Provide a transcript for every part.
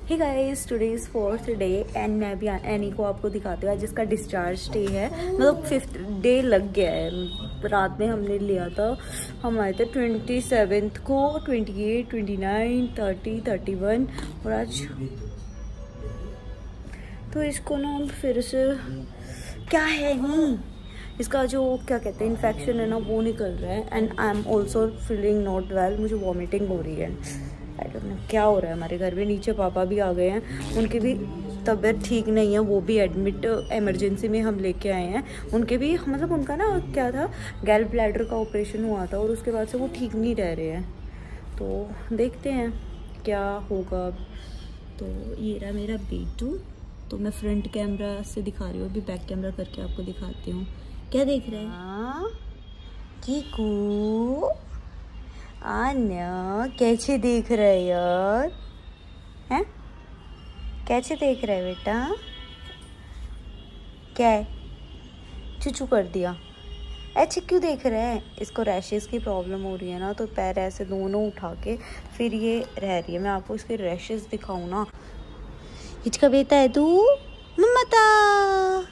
Hey guys, today is 4th day and मैं भी any को आपको दिखाती हूँ। आज जिसका डिस्चार्ज डे है, मतलब 5th डे लग गया है। रात में हमने लिया था, हम आए थे 27 को, 28, 29, 30, 31 और आज तो इसको ना फिर से क्या है नहीं, इसका जो क्या कहते हैं इन्फेक्शन है ना वो निकल रहा है। And I am also feeling not well, मुझे वॉमिटिंग हो रही है। आई डोंट नो क्या हो रहा है हमारे घर में। नीचे पापा भी आ गए हैं, उनकी भी तबीयत ठीक नहीं है, वो भी एडमिट इमरजेंसी में हम लेके आए हैं। उनके भी मतलब उनका ना क्या था, गैल ब्लैडर का ऑपरेशन हुआ था और उसके बाद से वो ठीक नहीं रह रहे हैं। तो देखते हैं क्या होगा। तो ये रहा मेरा बेटू। तो मैं फ्रंट कैमरा से दिखा रही हूँ, अभी बैक कैमरा करके आपको दिखाती हूँ। क्या देख रहे हैं चीकू? आन्या कैसे देख रहा है यार, हैं? कैसे देख रहा है बेटा? क्या है, चुचू कर दिया? ऐसे क्यों देख रहा है? इसको रैशेस की प्रॉब्लम हो रही है ना, तो पैर ऐसे दोनों उठा के फिर ये रह रही है। मैं आपको इसके रैशेस दिखाऊं ना। किचका बेटा है तू? ममता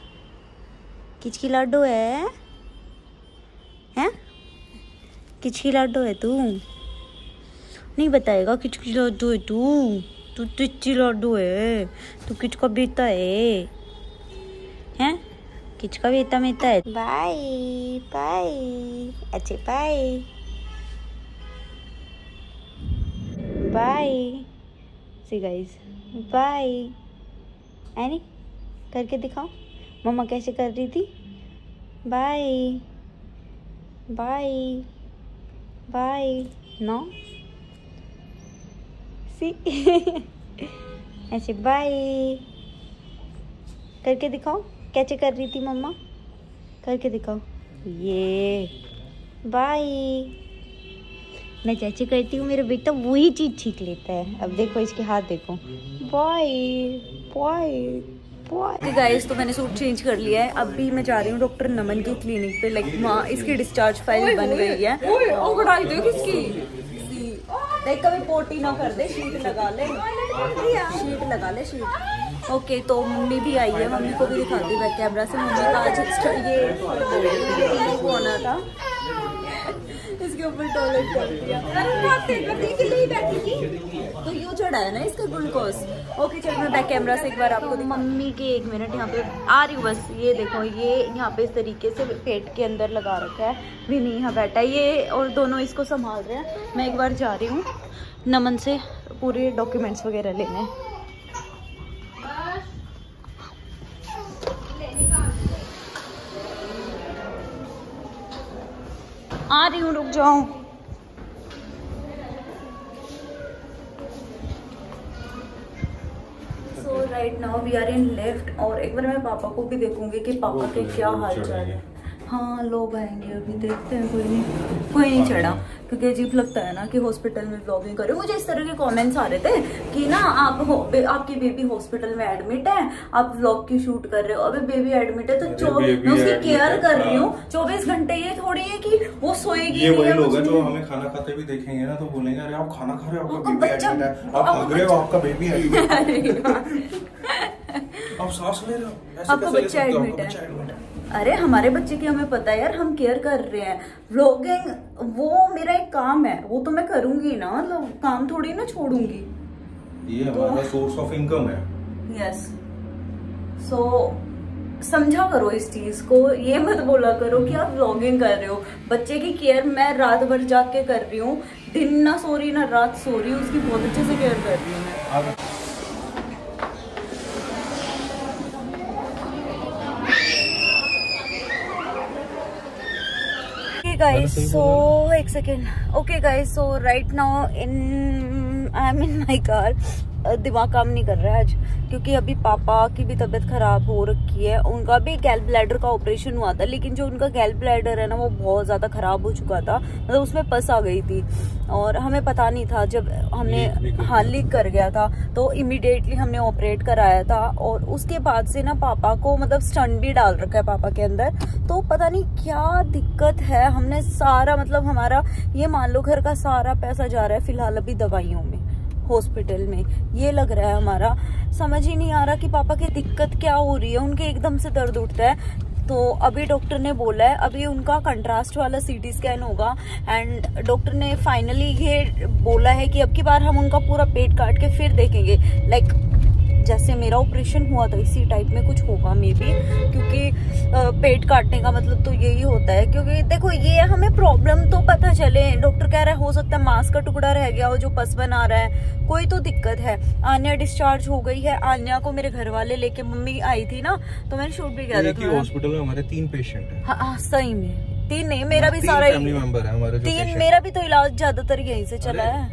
किचकी लाडो है, हैं? किचकी लाडो है तू? नहीं बताएगा किचकी लाडो है तू? तू किचकी लाडो है, तू किचका बेटा है, हैं? किचका बेटा मेता है। बाय बाय, अच्छे bye bye. See guys, bye. Annie करके दिखाओ, मम्मा कैसे कर रही थी। Bye bye bye. No see ऐसे बाय करके दिखाओ, कैसे कर रही थी मम्मा, करके दिखाओ। ये बाय। मैं जैसे करती हूँ मेरा बेटा वही चीज सीख लेता है। अब देखो इसके हाथ देखो, बाय बाय बाय। गाइस, तो मैंने सूट चेंज कर लिया है। अभी मैं जा रही हूँ डॉक्टर नमन की क्लिनिक पे। लाइक माँ इसकी डिस्चार्ज फाइल बन गई है। देख कभी पोटी ना कर दे, शीट लगा ले, शीट लगा ले, शीट। ओके, तो मम्मी भी आई है, मम्मी को भी दिखाती हूँ बैक कैमरा से। मम्मी का आज ये होना था, इसके ऊपर टॉयलेट कर दिया। तो यूँ चढ़ा है ना इसका ग्लूकोज। ओके चलो, मैं बैक कैमरा से एक बार आपको मम्मी के 1 मिनट यहाँ पे आ रही हूँ बस। ये देखो, ये यहाँ पे इस तरीके से पेट के अंदर लगा रखा है। विनी यहाँ बैठा है, ये और दोनों इसको संभाल रहे हैं। मैं एक बार जा रही हूँ नमन से पूरे डॉक्यूमेंट्स वगैरह लेने। आ रही हूँ, रुक जाओ। So right now we are in left. और एक बार मैं पापा को भी देखूंगी कि पापा के क्या हाल चाल है। हाँ, लोग आएंगे अभी, देखते हैं। कोई नहीं चढ़ा, क्योंकि अजीब लगता है ना कि हॉस्पिटल में व्लॉगिंग करे। मुझे इस तरह के कमेंट्स आ रहे थे कि ना आपकी बेबी हॉस्पिटल में एडमिट है, आप व्लॉग की शूट कर रहे हो। अबे बेबी एडमिट है तो मैं उसकी केयर कर रही हूँ 24 घंटे। ये थोड़ी है कि वो सोएगी। ये वही लोग हैं जो हमें खाना खाते भी देखेंगे ना, तो बोलेंगे अरे आप खाना खा रहे हो, आपका बेबी एडमिट है, आप भाग रहे हो, आपका बेबी एडमिट है, आप सांस ले रहे हो, आपका बच्चा एडमिट है। अरे हमारे बच्चे की हमें पता है यार, हम केयर कर रहे हैं। व्लॉगिंग वो मेरा एक काम है, वो तो मैं करूंगी ना, मतलब काम थोड़ी ना छोड़ूंगी। ये हमारा सोर्स ऑफ इनकम है। यस, सो समझा करो इस चीज को। ये मत बोला करो कि आप व्लॉगिंग कर रहे हो। बच्चे की केयर मैं रात भर जाग के कर रही हूँ, दिन ना सो रही ना रात सो रही हूँ, उसकी बहुत अच्छे से केयर कर रही हूँ मैं। guys, so एक second. Okay guys, so right now I am in my car. दिमाग काम नहीं कर रहा है आज, क्योंकि अभी पापा की भी तबीयत खराब हो रखी है। उनका भी गैल ब्लैडर का ऑपरेशन हुआ था, लेकिन जो उनका गैल ब्लैडर है ना वो बहुत ज्यादा खराब हो चुका था, मतलब उसमें पस आ गई थी और हमें पता नहीं था। जब हमने लीक कर गया था तो इमीडिएटली हमने ऑपरेट कराया था। और उसके बाद से ना पापा को मतलब स्टंट भी डाल रखा है पापा के अंदर, तो पता नहीं क्या दिक्कत है। हमने सारा मतलब हमारा ये मान लो घर का सारा पैसा जा रहा है फिलहाल अभी दवाइयों में। हॉस्पिटल में, ये लग रहा है हमारा। समझ ही नहीं आ रहा कि पापा की दिक्कत क्या हो रही है, उनके एकदम से दर्द उठता है। तो अभी डॉक्टर ने बोला है अभी उनका कंट्रास्ट वाला सीटी स्कैन होगा, एंड डॉक्टर ने फाइनली ये बोला है कि अब की बार हम उनका पूरा पेट काट के फिर देखेंगे, लाइक जैसे मेरा ऑपरेशन हुआ था इसी टाइप में कुछ होगा मे बी, क्योंकि पेट काटने का मतलब तो यही होता है। क्योंकि देखो ये हमें प्रॉब्लम तो पता चले, डॉक्टर कह रहा है हो सकता है मांस का टुकड़ा रह गया हो जो पस बना रहा है, कोई तो दिक्कत है। आन्या डिस्चार्ज हो गई है, आन्या को मेरे घर वाले लेके, मम्मी आई थी ना तो मैंने शूट भी किया था। हॉस्पिटल में हमारे 3 पेशेंट हैं। हाँ सही में 3 नहीं, मेरा भी सारा फैमिली मेंबर है हमारे 3, मेरा भी तो इलाज ज्यादातर यहीं से चला है।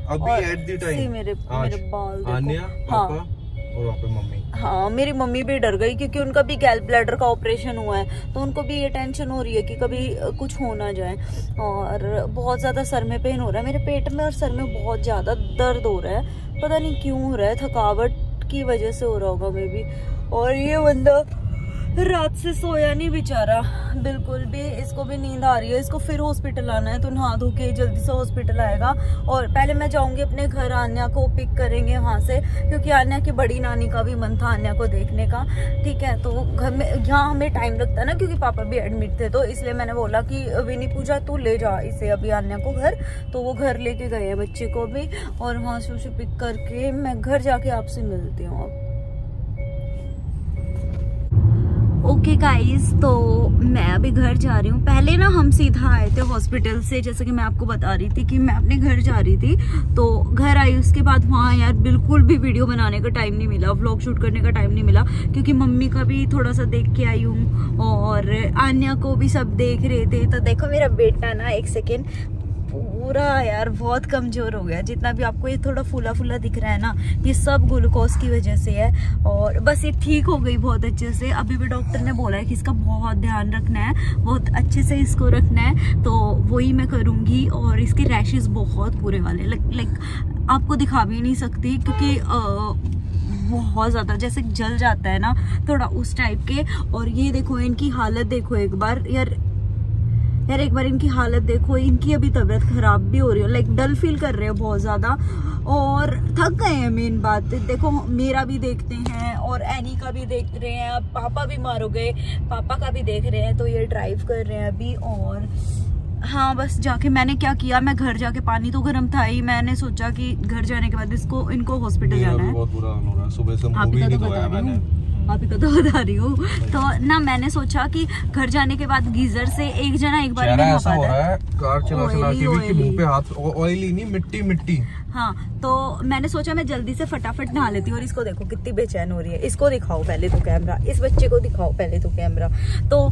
अभी एट द टाइम मेरे बाल आन्या, पापा और वहाँ पे मम्मी। हाँ मेरी मम्मी भी डर गई क्योंकि उनका भी गैल ब्लैडर का ऑपरेशन हुआ है, तो उनको भी ये टेंशन हो रही है कि कभी कुछ हो ना जाए। और बहुत ज़्यादा सर में पेन हो रहा है, मेरे पेट में और सर में बहुत ज़्यादा दर्द हो रहा है, पता नहीं क्यों हो रहा है, थकावट की वजह से हो रहा होगा मे बी। और ये बंदा रात से सोया नहीं बेचारा बिल्कुल भी, इसको भी नींद आ रही है, इसको फिर हॉस्पिटल आना है, तो नहा धो के जल्दी से हॉस्पिटल आएगा। और पहले मैं जाऊंगी अपने घर, आन्या को पिक करेंगे वहां से, क्योंकि आन्या की बड़ी नानी का भी मन था आन्या को देखने का, ठीक है। तो घर में यहाँ हमें टाइम लगता है ना, क्योंकि पापा भी एडमिट थे, तो इसलिए मैंने बोला कि विनी पूजा तू ले जा इसे अभी आन्या को घर, तो वो घर लेके गए हैं बच्चे को भी, और वहां से उसे पिक करके मैं घर जाके आपसे मिलती हूँ अब। ओके गाइस, तो मैं अभी घर जा रही हूँ। पहले ना हम सीधा आए थे हॉस्पिटल से, जैसे कि मैं आपको बता रही थी कि मैं अपने घर जा रही थी, तो घर आई, उसके बाद वहाँ यार बिल्कुल भी वीडियो बनाने का टाइम नहीं मिला, व्लॉग शूट करने का टाइम नहीं मिला, क्योंकि मम्मी का भी थोड़ा सा देख के आई हूँ और आन्या को भी सब देख रहे थे। तो देखो मेरा बेटा ना, एक सेकेंड, पूरा यार बहुत कमजोर हो गया, जितना भी आपको ये थोड़ा फूला फूला दिख रहा है ना, ये सब ग्लूकोज की वजह से है। और बस ये ठीक हो गई बहुत अच्छे से। अभी भी डॉक्टर ने बोला है कि इसका बहुत ध्यान रखना है, बहुत अच्छे से इसको रखना है, तो वही मैं करूँगी। और इसके रैशेस बहुत बुरे वाले, लाइक आपको दिखा भी नहीं सकती, क्योंकि बहुत ज़्यादा जैसे जल जाता है ना थोड़ा उस टाइप के। और ये देखो इनकी हालत देखो एक बार यार एक बार इनकी हालत देखो, इनकी अभी तबीयत खराब भी हो रही है, लाइक डल फील कर रहे हो बहुत ज़्यादा, और थक गए हैं। मेन बात देखो, मेरा भी देखते हैं और एनी का भी देख रहे हैं, अब पापा बीमार हो गए, पापा का भी देख रहे हैं, तो ये ड्राइव कर रहे हैं अभी। और हाँ बस जाके मैंने क्या किया, मैं घर जाके, पानी तो गर्म था ही, मैंने सोचा कि घर जाने के बाद इनको हॉस्पिटल जाना है। बहुत बुरा हो रहा है, सुबह से मूवी नहीं धोया मैंने, आप ही को तो बता रही हूँ। तो ना मैंने सोचा कि घर जाने के बाद गीजर से एक जना एक बार ऐसा हो रहा है, कार चला चला के भी कि मुंह पे हाथ, ऑयली नहीं, मिट्टी मिट्टी। हाँ तो मैंने सोचा मैं जल्दी से फटाफट नहा लेती हूँ। और इसको देखो कितनी बेचैन हो रही है, इसको दिखाओ पहले तो कैमरा, इस बच्चे को दिखाओ पहले तो कैमरा। तो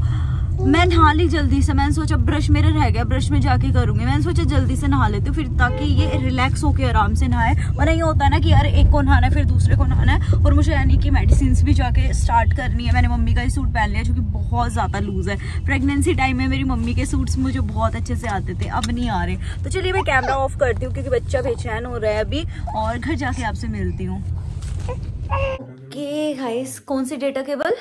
मैं नहा ली जल्दी से, मैंने सोचा ब्रश मेरे रह गया, ब्रश में जाके करूंगी, मैंने सोचा जल्दी से नहा लेती हूँ, फिर ताकि ये रिलैक्स होके आराम से नहाए। वरना ये होता है ना कि यार एक को नहाना है फिर दूसरे को नहाना है। और मुझे यानी कि मेडिसिन भी जाके स्टार्ट करनी है। मैंने मम्मी का ही सूट पहन लिया जो कि बहुत ज्यादा लूज है। प्रेगनेंसी टाइम में मेरी मम्मी के सूट्स मुझे बहुत अच्छे से आते थे, अब नहीं आ रहे। तो चलिए मैं कैमरा ऑफ करती हूँ क्योंकि बच्चा बेचैन हो रहा है अभी, और घर जाके आपसे मिलती हूँ। ओके गाइस, कौन सी डेटा केबल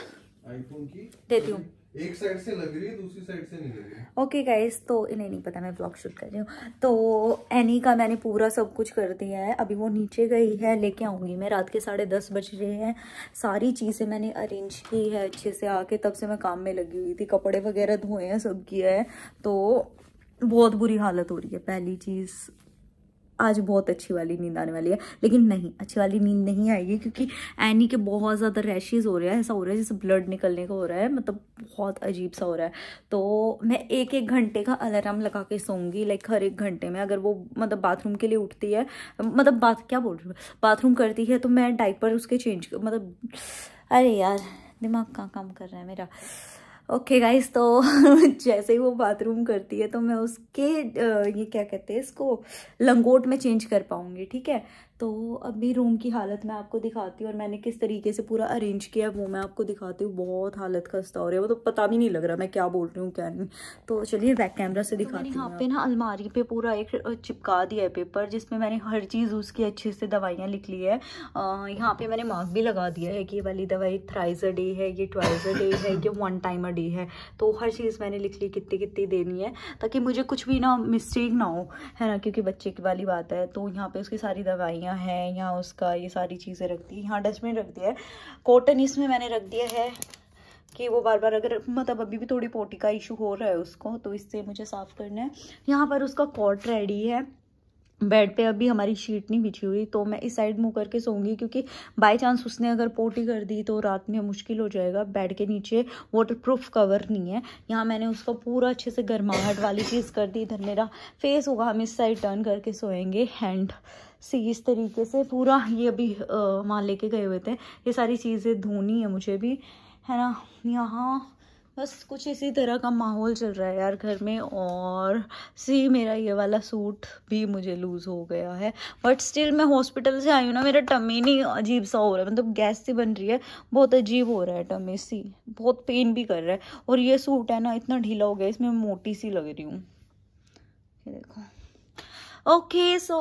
आईफोन की देती हूँ? एक साइड से लग रही है, दूसरी साइड से नहीं लग रही। ओके गाइस, तो इन्हें नहीं पता मैं ब्लॉग शूट कर रही हूँ। तो एनी का मैंने पूरा सब कुछ कर दिया है, अभी वो नीचे गई है, लेके आऊँगी मैं। रात के 10:30 बज रहे हैं, सारी चीज़ें मैंने अरेंज की है अच्छे से। आके तब से मैं काम में लगी हुई थी, कपड़े वगैरह धोए हैं, सब किया है। तो बहुत बुरी हालत हो रही है। पहली चीज़, आज बहुत अच्छी वाली नींद आने वाली है, लेकिन नहीं, अच्छी वाली नींद नहीं आएगी क्योंकि एनी के बहुत ज़्यादा रैशेस हो रहे हैं। ऐसा हो रहा है जैसे ब्लड निकलने का हो रहा है, मतलब बहुत अजीब सा हो रहा है। तो मैं 1-1 घंटे का अलार्म लगा के सोऊंगी, लाइक हर 1 घंटे में। अगर वो मतलब बाथरूम के लिए उठती है, मतलब बाथरूम करती है, तो मैं डायपर उसके चेंज, मतलब अरे यार दिमाग कहाँ काम कर रहा है मेरा। ओके गाइस, तो जैसे ही वो बाथरूम करती है तो मैं उसके ये क्या कहते हैं इसको, लंगोट में चेंज कर पाऊंगी, ठीक है। तो अभी रूम की हालत मैं आपको दिखाती हूँ और मैंने किस तरीके से पूरा अरेंज किया वो मैं आपको दिखाती हूँ। बहुत हालत खस्ता हो रही है, वो तो पता भी नहीं लग रहा मैं क्या बोल रही हूँ क्या नहीं। तो चलिए बैक कैमरा से दिखाती हूँ। यहाँ पे ना अलमारी पे पूरा एक चिपका दिया है पेपर, जिसमें मैंने हर चीज़ उसकी अच्छे से दवाइयाँ लिख ली है। यहाँ पे मैंने मार्क भी लगा दिया है कि ये वाली दवाई थ्राइस अ डे है, ये ट्वाइस अ डे है, ये 1 टाइम अ डे है। तो हर चीज़ मैंने लिख ली कितनी कितनी देनी है, ताकि मुझे कुछ भी ना मिस्टेक ना हो, है ना, क्योंकि बच्चे की वाली बात है। तो यहाँ पे उसकी सारी दवाइयाँ दवाइयाँ हैं, यहाँ उसका ये सारी चीज़ें रख दी, यहाँ डस्टबिन रख दिया है। कॉटन इसमें मैंने रख दिया है कि वो बार बार अगर मतलब अभी भी थोड़ी पोटी का इशू हो रहा है उसको, तो इससे मुझे साफ़ करना है। यहाँ पर उसका कॉट रेडी है। बेड पे अभी हमारी शीट नहीं बिछी हुई, तो मैं इस साइड मुंह करके सोऊंगी, क्योंकि बाय चांस उसने अगर पोटी कर दी तो रात में मुश्किल हो जाएगा। बेड के नीचे वाटरप्रूफ कवर नहीं है। यहाँ मैंने उसको पूरा अच्छे से गर्माहट वाली चीज़ कर दी। इधर मेरा फेस होगा, हम इस साइड टर्न करके सोएंगे। हैंड सी इस तरीके से पूरा, ये अभी वहाँ लेके गए हुए थे, ये सारी चीज़ें धोनी है मुझे भी, है ना। यहाँ बस कुछ इसी तरह का माहौल चल रहा है यार घर में। और सी मेरा ये वाला सूट भी मुझे लूज़ हो गया है, बट स्टिल मैं हॉस्पिटल से आई हूँ ना, मेरा टमी नहीं अजीब सा हो रहा है, मतलब गैस सी बन रही है, बहुत अजीब हो रहा है टमी सी, बहुत पेन भी कर रहा है। और ये सूट है ना इतना ढीला हो गया, इसमें मोटी सी लग रही हूँ, ये देखो। ओके सो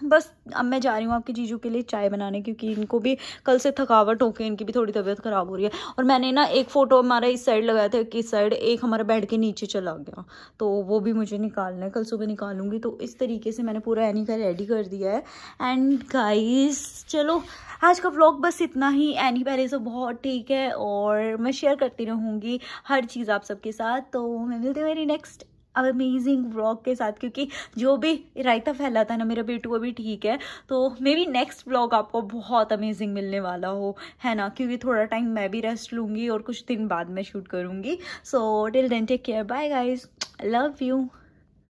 बस अब मैं जा रही हूँ आपके जीजू के लिए चाय बनाने, क्योंकि इनको भी कल से थकावट होके इनकी भी थोड़ी तबीयत ख़राब हो रही है। और मैंने ना एक फ़ोटो हमारा इस साइड लगाया था, कि इस साइड एक हमारा बेड के नीचे चला गया, तो वो भी मुझे निकालना है, कल सुबह निकालूंगी। तो इस तरीके से मैंने पूरा एनी का रेडी कर दिया है। एंड गाइस चलो आज का व्लॉग बस इतना ही। एनी पहले से बहुत ठीक है, और मैं शेयर करती रहूँगी हर चीज़ आप सबके साथ। तो मैं मिलती हूँ मेरी नेक्स्ट अमेजिंग व्लॉग के साथ, क्योंकि जो भी रायता फैला था ना मेरा बेटू अभी ठीक है, तो मे बी नेक्स्ट व्लॉग आपको बहुत अमेजिंग मिलने वाला हो, है ना, क्योंकि थोड़ा टाइम मैं भी रेस्ट लूँगी और कुछ दिन बाद में शूट करूँगी। So till then take care, bye guys, love you.